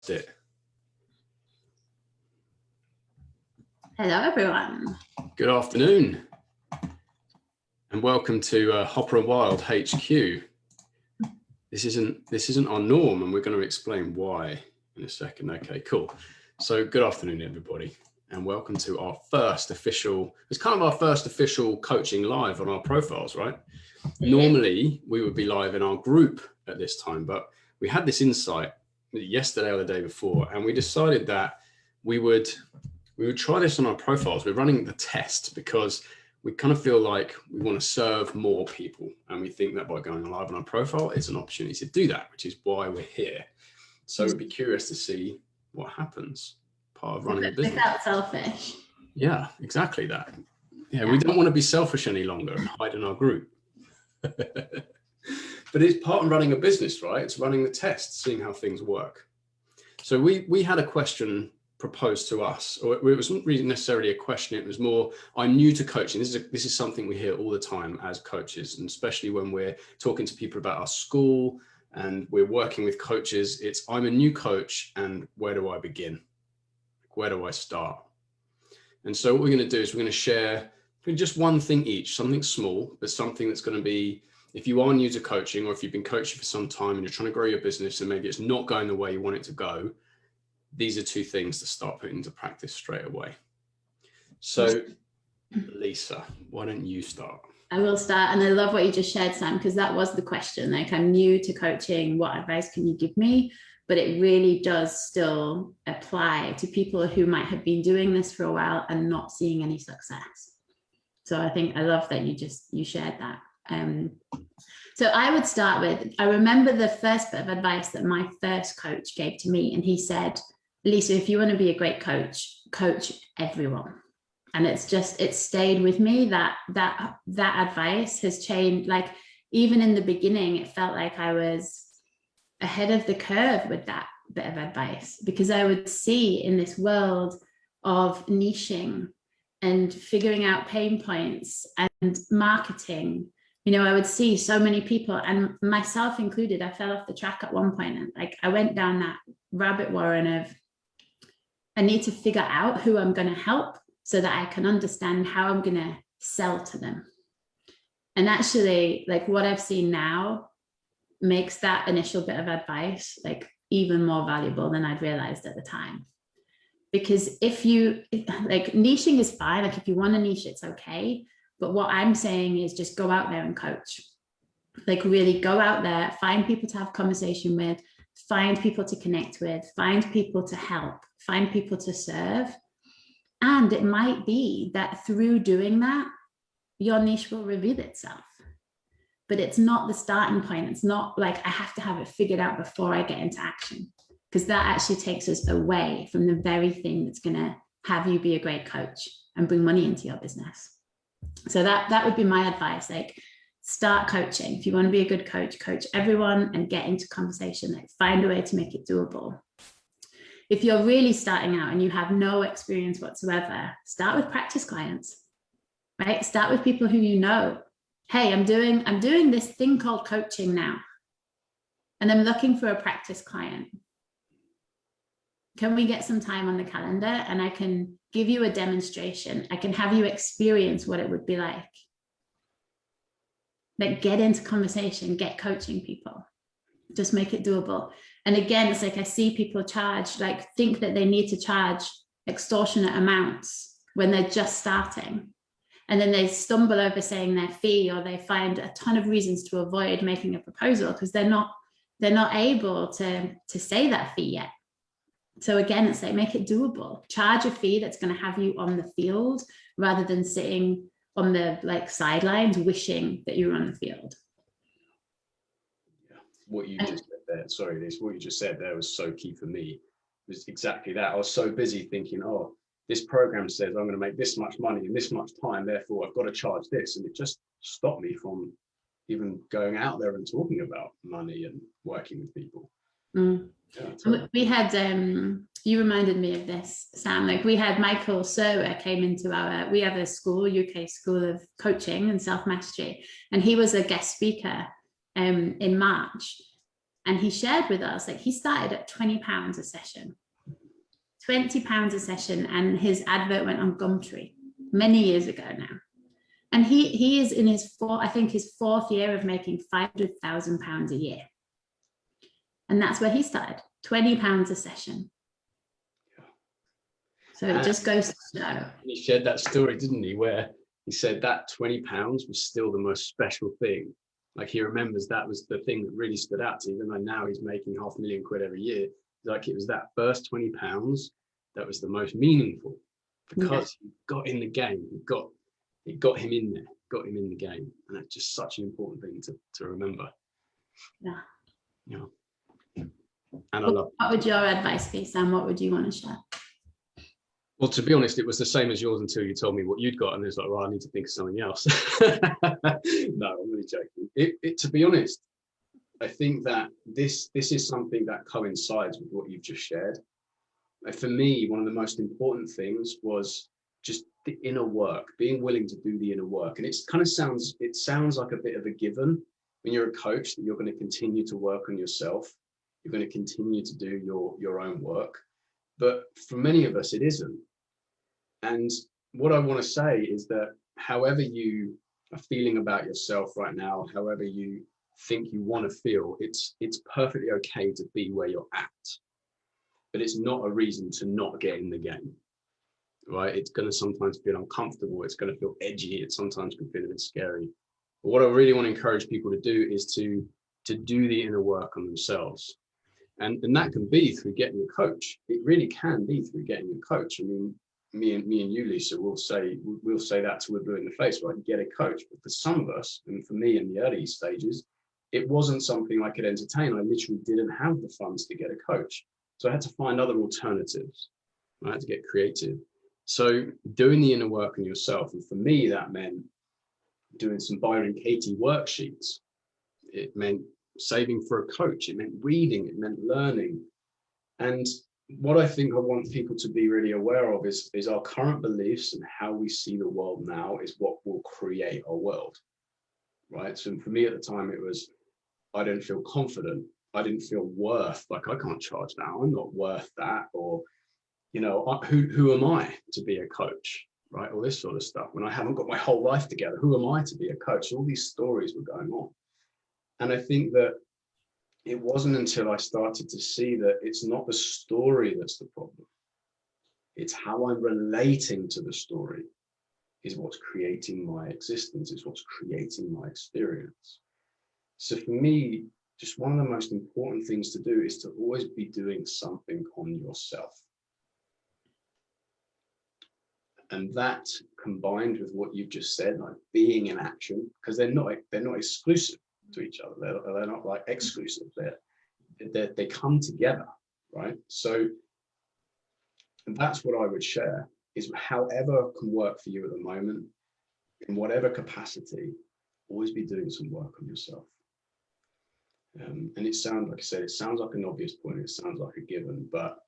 It. Hello, everyone. Good afternoon, and welcome to Hopper and Wild HQ. This isn't our norm, and we're going to explain why in a second. Okay, cool. So, good afternoon, everybody, and welcome to our first official. It's kind of our first official coaching live on our profiles, right? Normally, we would be live in our group at this time, but we had this insight yesterday or the day before, and we decided that we would try this on our profiles. We're running the test because we kind of feel like we want to serve more people, and we think that by going live on our profile, it's an opportunity to do that, which is why we're here. So we'd be curious to see what happens. Part of running a business. Without selfish. Yeah, exactly that. Yeah, we don't want to be selfish any longer and hide in our group. But it's part of running a business, right? It's running the test, seeing how things work. So we had a question proposed to us, or it wasn't really necessarily a question. It was more, I'm new to coaching. This is something we hear all the time as coaches, and especially when we're talking to people about our school and we're working with coaches. It's, I'm a new coach, and where do I begin? Where do I start? And so what we're going to do is we're going to share just one thing each, something small, but something that's going to be, if you are new to coaching, or if you've been coaching for some time and you're trying to grow your business and maybe it's not going the way you want it to go, these are two things to start putting into practice straight away. So, Lisa, why don't you start? I will start. And I love what you just shared, Sam, because that was the question. Like, I'm new to coaching. What advice can you give me? But it really does still apply to people who might have been doing this for a while and not seeing any success. So I think I love that you shared that. So I would start with, I remember the first bit of advice that my first coach gave to me, and he said, Lisa, if you want to be a great coach, coach everyone. And it stayed with me. That advice has changed. Like, even in the beginning, it felt like I was ahead of the curve with that bit of advice, because I would see in this world of niching and figuring out pain points and marketing, I would see so many people, and myself included. I fell off the track at one point, and like I went down that rabbit warren of, I need to figure out who I'm going to help so that I can understand how I'm going to sell to them. And actually, like, what I've seen now makes that initial bit of advice like even more valuable than I'd realized at the time. Because if you like, niching is fine. Like, if you want to niche, it's okay. But what I'm saying is just go out there and coach. Like, really go out there, find people to have conversation with, find people to connect with, find people to help, find people to serve. And it might be that through doing that, your niche will reveal itself. But it's not the starting point. It's not like I have to have it figured out before I get into action, because that actually takes us away from the very thing that's going to have you be a great coach and bring money into your business. So that would be my advice. Like, start coaching. If you want to be a good coach, coach everyone and get into conversation. Like, find a way to make it doable. If you're really starting out and you have no experience whatsoever, start with practice clients, right? Start with people who you know. Hey, I'm doing this thing called coaching now, and I'm looking for a practice client. Can we get some time on the calendar, and I can give you a demonstration? I can have you experience what it would be like. Like, get into conversation, get coaching people. Just make it doable. And again, it's like, I see people think that they need to charge extortionate amounts when they're just starting. And then they stumble over saying their fee, or they find a ton of reasons to avoid making a proposal because they're not able to say that fee yet. So again, it's like, make it doable. Charge a fee that's going to have you on the field rather than sitting on the sidelines wishing that you were on the field. Yeah. What you just said there, sorry, Liz, what you just said there was so key for me. It was exactly that. I was so busy thinking, oh, this program says I'm going to make this much money in this much time, therefore I've got to charge this. And it just stopped me from even going out there and talking about money and working with people. Mm. Yeah, we had, you reminded me of this, Sam, like we had Michael Serwer came into we have a school, UK School of Coaching and Self-Mastery, and he was a guest speaker in March. And he shared with us, like, he started at £20 a session, £20 a session, and his advert went on Gumtree many years ago now. And he is in his fourth year of making £500,000 a year. And that's where he started, £20 a session. So it just goes to show. He shared that story, didn't he, where he said that £20 was still the most special thing. Like, he remembers that was the thing that really stood out to him, even though now he's making £500,000 every year. Like, it was that first £20 that was the most meaningful, because he got in the game. It got him in there, got him in the game. And that's just such an important thing to remember. Yeah. Yeah. And I love. What would your advice be, Sam? What would you want to share? Well, to be honest, it was the same as yours until you told me what you'd got, and it's like, well, I need to think of something else. No, I'm really joking. To be honest, I think that this is something that coincides with what you've just shared. Like, for me, one of the most important things was just the inner work, being willing to do the inner work. And it sounds like a bit of a given when you're a coach, that you're going to continue to work on yourself. You're going to continue to do your own work. But for many of us, it isn't. And what I want to say is that however you are feeling about yourself right now, however you think you want to feel, it's perfectly okay to be where you're at. But it's not a reason to not get in the game, right? It's going to sometimes feel uncomfortable. It's going to feel edgy. It sometimes can feel a bit scary. But what I really want to encourage people to do is to do the inner work on themselves. And that can be through getting a coach. It really can be through getting a coach. I mean, me and you, Lisa, will say that till we're blue in the face, right? Get a coach. But for some of us, and for me in the early stages, it wasn't something I could entertain. I literally didn't have the funds to get a coach. So I had to find other alternatives. I had to get creative. So doing the inner work on yourself, and for me, that meant doing some Byron Katie worksheets. It meant saving for a coach. It meant reading. It meant learning. And what I think I want people to be really aware of is our current beliefs and how we see the world now is what will create our world, right? So for me at the time, it was, I didn't feel confident. I didn't feel worth, like, I can't charge that. I'm not worth that. Or, you know, who am I to be a coach, right? All this sort of stuff. When I haven't got my whole life together, who am I to be a coach? All these stories were going on. And I think that it wasn't until I started to see that it's not the story that's the problem. It's how I'm relating to the story is what's creating my existence, is what's creating my experience. So for me, just one of the most important things to do is to always be doing something on yourself. And that, combined with what you've just said, like being in action, because they're not exclusive to each other. They're not like exclusive. They come together, right? So that's what I would share, is however can work for you at the moment, in whatever capacity, always be doing some work on yourself. And it sounds, like I said, it sounds like an obvious point. It sounds like a given, but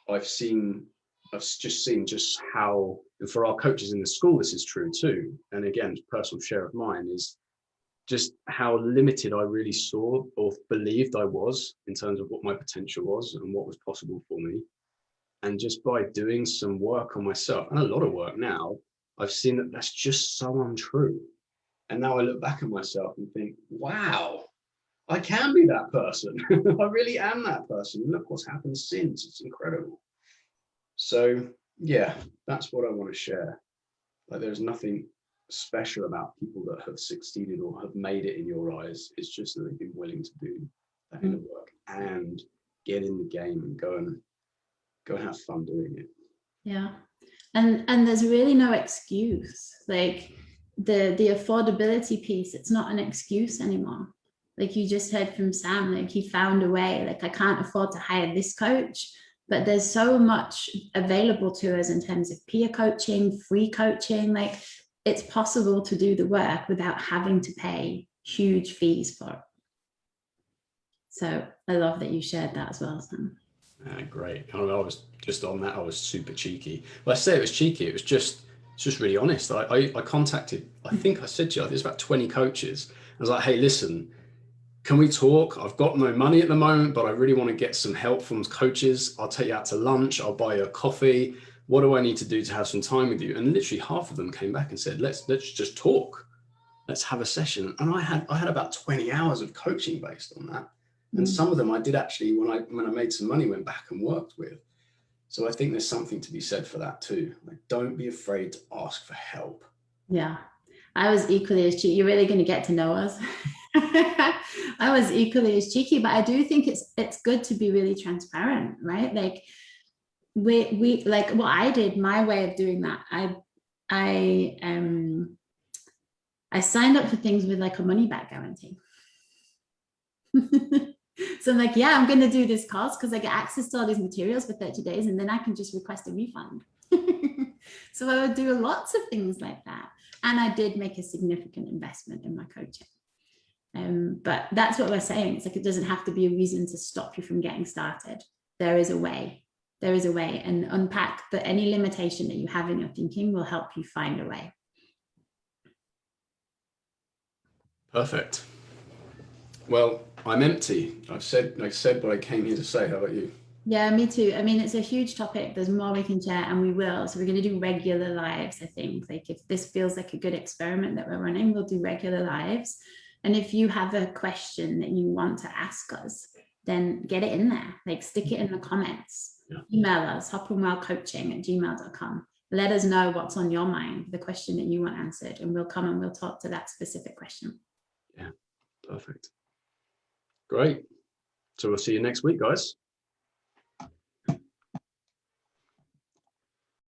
I've just seen just how, and for our coaches in the school, this is true too. And again, personal share of mine is just how limited I really saw or believed I was in terms of what my potential was and what was possible for me. And just by doing some work on myself, and a lot of work now, I've seen that that's just so untrue. And now I look back at myself and think, wow, I can be that person. I really am that person. Look what's happened since. It's incredible. So yeah, that's what I want to share. Like, there's nothing special about people that have succeeded or have made it in your eyes. It's just that they've been willing to do that inner work and get in the game and go and have fun doing it. Yeah. And there's really no excuse. Like the affordability piece, it's not an excuse anymore. Like you just heard from Sam, like he found a way. Like, I can't afford to hire this coach, but there's so much available to us in terms of peer coaching, free coaching. Like, it's possible to do the work without having to pay huge fees for it. So I love that you shared that as well, Sam. Great. I was just on that. I was super cheeky. Well, I say it was cheeky. It was just really honest. I contacted, I think I said to you, there's about 20 coaches. I was like, hey, listen, can we talk? I've got no money at the moment, but I really want to get some help from coaches. I'll take you out to lunch. I'll buy you a coffee. What do I need to do to have some time with you? And literally half of them came back and said, let's just talk. Let's have a session. And I had about 20 hours of coaching based on that. And some of them I did actually, when I made some money, went back and worked with. So I think there's something to be said for that too. Like, don't be afraid to ask for help. Yeah. I was equally as cheeky. You're really going to get to know us. I was equally as cheeky, but I do think it's good to be really transparent, right? Like we like what I did, my way of doing that. I signed up for things with like a money back guarantee. So I'm like, yeah, I'm going to do this course because I get access to all these materials for 30 days and then I can just request a refund. So I would do lots of things like that. And I did make a significant investment in my coaching. But that's what we're saying. It's like, it doesn't have to be a reason to stop you from getting started. There is a way. There is a way, and unpack that any limitation that you have in your thinking will help you find a way. Perfect. Well, I'm empty. I've said what I came here to say. How about you? Yeah, me too. I mean, it's a huge topic. There's more we can share, and we will. So we're going to do regular lives, I think. Like, if this feels like a good experiment that we're running, we'll do regular lives. And if you have a question that you want to ask us, then get it in there. Like, stick it in the comments. Yeah. Email us, hopperandwildcoaching@gmail.com. Let us know what's on your mind, the question that you want answered, and we'll come and we'll talk to that specific question. Yeah, perfect. Great. So we'll see you next week, guys.